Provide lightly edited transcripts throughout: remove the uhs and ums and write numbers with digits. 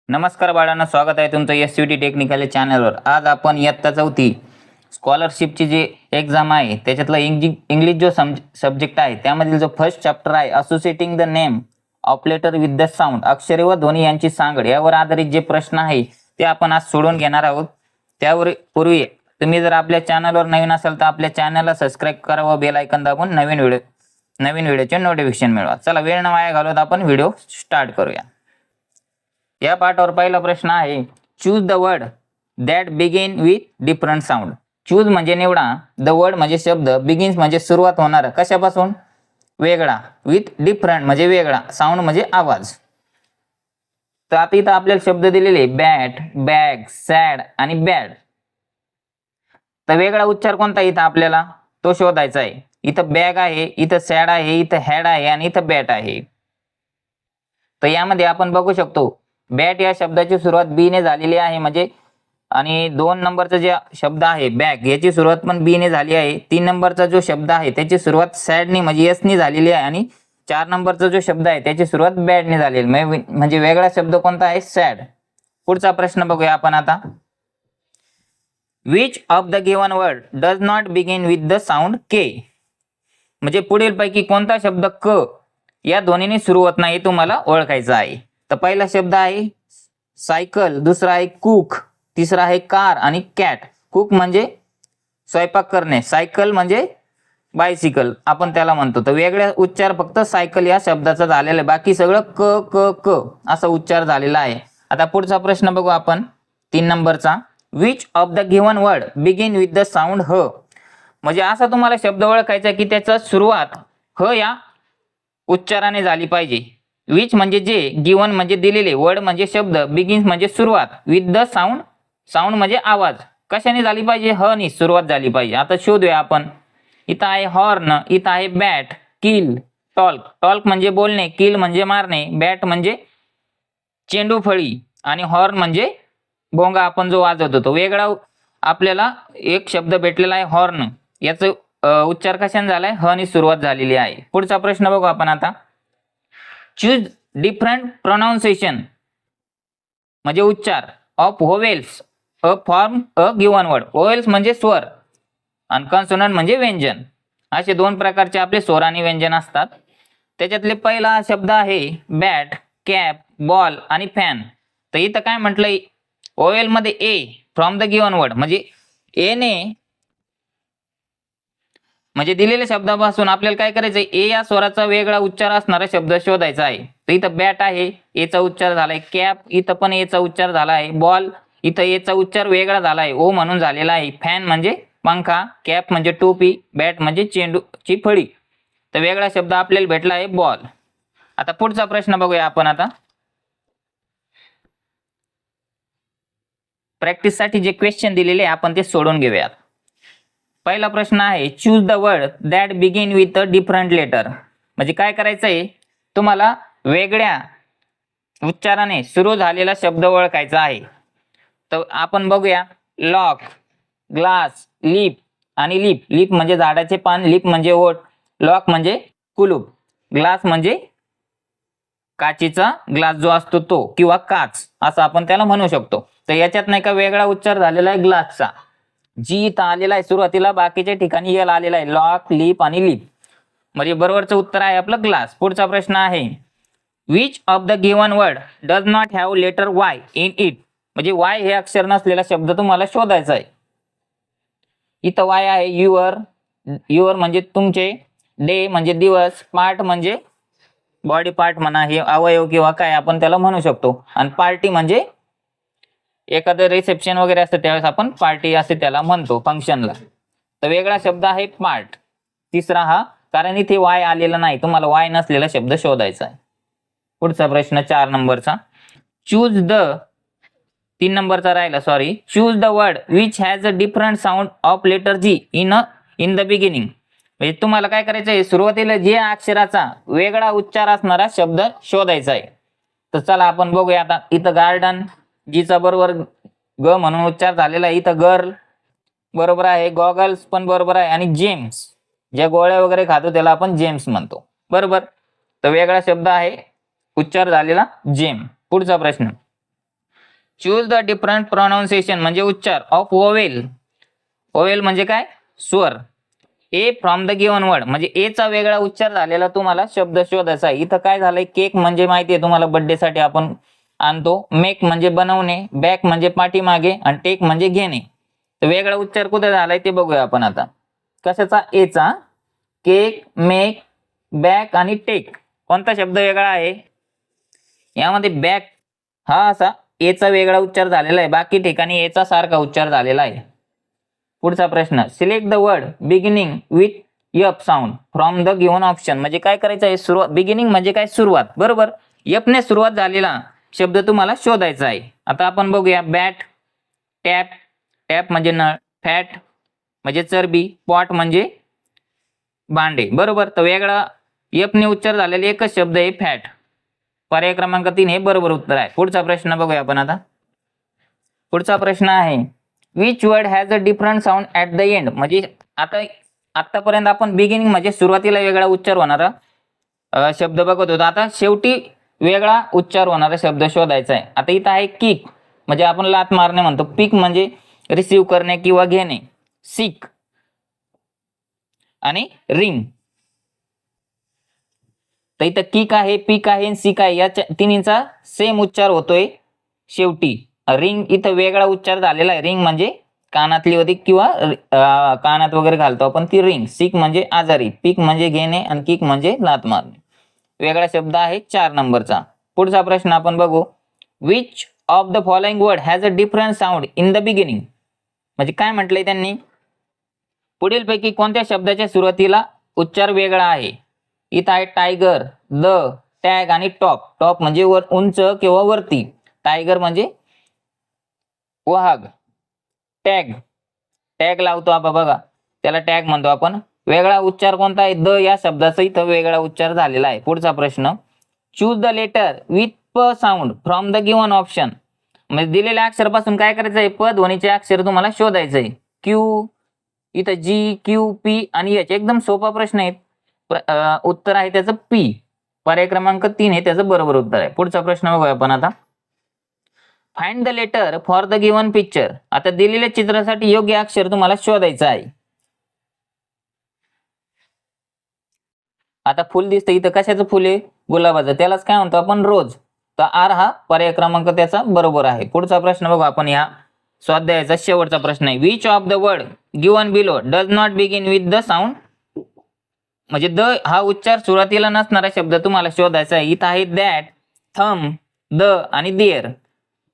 नमस्कार बाळांनो, स्वागत आहे तुमचं SCVT टेक्निकल चॅनलवर। आज आपण इयत्ता 4 स्कॉलरशिपची जी एक्झाम आहे त्याच्यातला इंग्लिश जो सब्जेक्ट आहे त्यामधील जो फर्स्ट चॅप्टर आहे associating the name of letter with the sound, अक्षरे व ध्वनी यांची सांगड, यावर आधारित जे प्रश्न आहे ते आपण आज सोडवून घेणार आहोत। त्यावर पूर्वी तुम्ही जर आपल्या चॅनलवर नवीन असाल तर आपल्या चॅनलला सबस्क्राइब करा व बेल आयकॉन दाबून नवीन व्हिडिओचे नोटिफिकेशन मिळवा। चला वेळ न वाया घालवता आपण व्हिडिओ स्टार्ट करूया। या पाठावर पहिला प्रश्न आहे, choose the word that begin with different sound. Choose म्हणजे निवडा, द वर्ड म्हणजे शब्द, बिगिन्स म्हणजे सुरुवात होणार कशापासून, वेगळा, विथ डिफरंट म्हणजे वेगळा, साऊंड म्हणजे आवाज। तर आता इथं आपल्याला शब्द दिलेले बॅट, बॅग, सॅड आणि बॅड। तर वेगळा उच्चार कोणता इथं आपल्याला तो शोधायचा आहे। इथं बॅग आहे, इथं सॅड आहे, इथं हॅड आहे आणि इथं बॅट आहे। तर यामध्ये आपण बघू शकतो बॅट या शब्दाची सुरुवात बी ने झालेली आहे, म्हणजे आणि 2 नंबरचा जे शब्द आहे बॅग याची सुरुवात पण बी ने झाली आहे। 3 नंबरचा जो शब्द आहे त्याची सुरुवात सॅड ने म्हणजे एस ने झालेली आहे आणि 4 नंबरचा जो शब्द आहे त्याची सुरुवात बॅड ने झालेली म्हणजे वेगळा शब्द कोणता आहे, सॅड। पुढचा प्रश्न बघूया आपण आता, which of the given word does not begin with the sound K. म्हणजे पुढील पैकी कोणता शब्द क या ध्वनीने सुरू होत नाही तुम्हाला ओळखायचा आहे। तर पहिला शब्द आहे सायकल, दुसरा आहे कुक, तिसरा आहे कार आणि कॅट। कुक म्हणजे स्वयंपाक करणे, सायकल म्हणजे बायसिकल आपण त्याला म्हणतो। तर वेगळा उच्चार फक्त सायकल या शब्दाचा झालेला आहे, बाकी सगळं क क क असा उच्चार झालेला आहे। आता पुढचा प्रश्न बघू आपण 3 नंबरचा, which of the given word begin with the sound ह। म्हणजे असा तुम्हाला शब्द ओळखायचा की त्याचा सुरुवात ह या उच्चाराने झाली पाहिजे। विच म्हणजे जे, गिवन म्हणजे दिलेले, वर्ड म्हणजे शब्द, बिगिन्स म्हणजे सुरुवात, विथ द साऊंड, साऊंड म्हणजे आवाज कशाने झाली पाहिजे, ह नी सुरुवात झाली पाहिजे। आता शोधूया आपण, इथं आहे हॉर्न, इथं आहे बॅट, किल, टॉल्क, टॉल्क म्हणजे बोलणे, किल म्हणजे मारणे, बॅट म्हणजे चेंडू फळी आणि हॉर्न म्हणजे भोंगा आपण जो वाजवतो। तो वेगळा आपल्याला एक शब्द भेटलेला आहे हॉर्न, याचं उच्चार कशाने झालाय, ह नी सुरुवात झालेली आहे। पुढचा प्रश्न बघू आपण आता, चूज डिफरंट प्रोनाउन्सिएशन म्हणजे उच्चार of vowels a from a given word. Vowels म्हणजे स्वर आणि कॉन्सोनंट म्हणजे व्यंजन, असे 2 प्रकारचे आपले स्वर आणि व्यंजन असतात। त्याच्यातले पहिला शब्द आहे बॅट, कॅप, बॉल आणि फॅन। तर इथं काय म्हटलंय, व्होवेल मध्ये ए फ्रॉम द गिवन वर्ड, म्हणजे ए ने म्हणजे दिलेल्या शब्दापासून आपल्याला काय करायचंय, ए या स्वराचा वेगळा उच्चार असणारा शब्द शोधायचा आहे। तर इथं बॅट आहे, ए चा उच्चार झालाय, कॅप इथं पण ए चा उच्चार झाला आहे, बॉल इथं ए चा उच्चार वेगळा झाला आहे, ओ म्हणून झालेला आहे, फॅन म्हणजे पंखा, कॅप म्हणजे टोपी, बॅट म्हणजे चेंडूची फळी। तर वेगळा शब्द आपल्याला भेटला आहे बॉल। आता पुढचा प्रश्न बघूया आपण आता, प्रॅक्टिस साठी जे क्वेश्चन दिलेले आपण ते सोडून घेऊयात। पहिला प्रश्न आहे, choose the word that begin with a different letter. म्हणजे काय करायचंय, तुम्हाला वेगळ्या उच्चाराने सुरू झालेला शब्द ओळखायचा आहे। तर आपण बघूया, लॉक, ग्लास, लिप आणि लिप, लिप म्हणजे झाडाचे पान, लिप म्हणजे ओठ, लॉक म्हणजे कुलूप, ग्लास म्हणजे काचेचा ग्लास जो असतो तो किंवा काच असं आपण त्याला म्हणू शकतो। तर याच्यात नाही का वेगळा उच्चार झालेला आहे ग्लासचा, जी इथं आलेला आहे सुरुवातीला, बाकीच्या ठिकाणी यल आलेला आहे, लॉक, लिप आणि लिप, म्हणजे बरोबरचं उत्तर आहे आपलं ग्लास। पुढचा प्रश्न आहे, which of the given word does not have letter Y in it. म्हणजे वाय हे अक्षर नसलेला शब्द तुम्हाला शोधायचा आहे। इथं वाय आहे, युअर, युअर म्हणजे तुमचे, डे म्हणजे दिवस, पार्ट म्हणजे बॉडी पार्ट म्हणा, हे अवयव किंवा काय आपण त्याला म्हणू शकतो, आणि पार्टी म्हणजे एखादं रिसेप्शन वगैरे असतं त्यावेळेस आपण पार्टी असे त्याला म्हणतो फंक्शनला। तर वेगळा शब्द आहे पार्ट, तिसरा हा, कारण इथे वाय आलेला नाही, तुम्हाला वाय नसलेला शब्द शोधायचा आहे। पुढचा प्रश्न 4 नंबरचा, चूज द 3 नंबरचा राहिला, sorry, choose the word which has a different sound of letter G in the beginning. म्हणजे तुम्हाला काय करायचं आहे, सुरुवातीला जे अक्षराचा वेगळा उच्चार असणारा शब्द शोधायचा आहे। तर चला आपण बघूया आता, इथं गार्डन, जीचा बरोबर ग म्हणून उच्चार झालेला आहे, इथं गर्ल बरोबर आहे, गॉगल्स पण बरोबर आहे, आणि जेम्स, ज्या गोळ्या वगैरे खातो त्याला आपण जेम्स म्हणतो, बरोबर। तर वेगळा शब्द आहे उच्चार झालेला जेम। पुढचा प्रश्न, चूज द डिफरंट प्रोनाउन्सिएशन म्हणजे उच्चार ऑफ ओवेल. ओवेल म्हणजे काय? स्वर. ए फ्रॉम द गिवन वर्ड म्हणजे ए चा वेगळा उच्चार झालेला तुम्हाला शब्द शोधायचा आहे. इथं काय झालंय, केक म्हणजे माहितीये तुम्हाला बर्थडे साठी आपण आणतो. मेक म्हणजे बनवणे, बॅक म्हणजे पाठीमागे आणि टेक म्हणजे घेणे. तर वेगळा उच्चार कुठे झालाय ते बघूया आपण आता. कशाचा? ए चा. केक, मेक, बॅक आणि टेक. कोणता शब्द वेगळा आहे यामध्ये? बॅक हा असा ए चा वेगळा उच्चार झालेला आहे, बाकी ठिकाणी ए चा सारखा उच्चार झालेला आहे. पुढचा प्रश्न, select the word beginning with yup sound from the given option म्हणजे काय करायचं आहे? सुरुवात. बिगिनिंग म्हणजे काय? सुरुवात, बरोबर. यप ने सुरुवात झालेला शब्द तुम्हाला शोधायचा आहे. आता आपण बघूया. बॅट, टॅप, टॅप म्हणजे नळ, फॅट म्हणजे चरबी, पॉट म्हणजे भांडे, बरोबर. तर वेगळा यप ने उच्चार झालेला एकच शब्द आहे फॅट. पर्याय क्रमांक 3 हे बरोबर उत्तर आहे. पुढचा प्रश्न बघूया आपण आता. पुढचा प्रश्न आहे, which word has a different sound at the end म्हणजे आता आतापर्यंत आपण बिगिनिंग म्हणजे सुरुवातीला वेगळा उच्चार होणारा शब्द बघत होतो. आता शेवटी वेगळा उच्चार होणारा शब्द शोधायचा आहे. आता इथं आहे किक म्हणजे आपण लात मारणे म्हणतो. पिक म्हणजे रिसीव्ह करणे किंवा घेणे. सिक आणि रिंग. तर इथं किक आहे, पीक आहे, सिक आहे, या तिन्हीचा सेम उच्चार होतोय शेवटी. रिंग इथं वेगळा उच्चार झालेला आहे. रिंग म्हणजे कानातली होती किंवा कानात वगैरे घालतो आपण ती रिंग. सिक म्हणजे आजारी, पीक म्हणजे घेणे आणि किक म्हणजे लात मारणे. वेगळा शब्द आहे 4 नंबरचा. पुढचा प्रश्न आपण बघू. Which of the following word has a different sound in the beginning म्हणजे काय म्हटलंय त्यांनी? पुढीलपैकी कोणत्या शब्दाच्या सुरुवातीला उच्चार वेगळा आहे? इथं आहे टायगर, द, टॅग आणि टॉप. टॉप म्हणजे वर उंच किंवा वरती. टायगर म्हणजे वाघ. टॅग, टॅग लावतो आपण बघा, त्याला टॅग म्हणतो आपण. वेगळा उच्चार कोणता आहे? द या शब्दाचा इथं वेगळा उच्चार झालेला आहे. पुढचा प्रश्न, चूज द लेटर विथ प sound from the given option म्हणजे दिलेल्या अक्षरापासून काय करायचं आहे? प ध्वनीचे अक्षर तुम्हाला शोधायचं आहे. क्यू, इथं जी, क्यू, पी आणि एच. एकदम सोपा प्रश्न आहे. उत्तर आहे त्याचं पी. पर्याय क्रमांक 3 हे त्याचं बरोबर उत्तर आहे. पुढचा प्रश्न बघूया आपण आता. Find the letter for the given picture आता दिलेल्या चित्रासाठी योग्य अक्षर तुम्हाला शोधायचं आहे. आता फुल दिसतं इथं, कशाचं फुल आहे? गुलाबाचं. त्यालाच काय म्हणतो आपण? रोज. तर आर हा पर्याय क्रमांक त्याचा बरोबर आहे. पुढचा प्रश्न बघू आपण. या स्वाध्यायाचा शेवटचा प्रश्न आहे. Which of the word given below does not begin with the sound म्हणजे द हा उच्चार सुरुवातीला नसणारा शब्द तुम्हाला शोधायचा आहे. इथं आहे दॅट, थम, द आणि देअर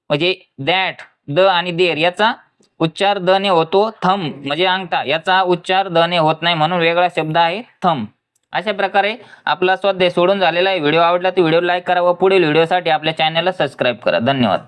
म्हणजे दॅट, द आणि देअर याचा उच्चार द ने होतो. थम म्हणजे अंगठा याचा उच्चार द ने होत नाही म्हणून वेगळा शब्द आहे थम. अशा प्रकारे आपला स्वाध्याय सोडून झालेला आहे. व्हिडिओ आवडला तर व्हिडिओ लाईक करा व पुढील व्हिडिओसाठी आपल्या चॅनलला सबस्क्राईब करा. धन्यवाद.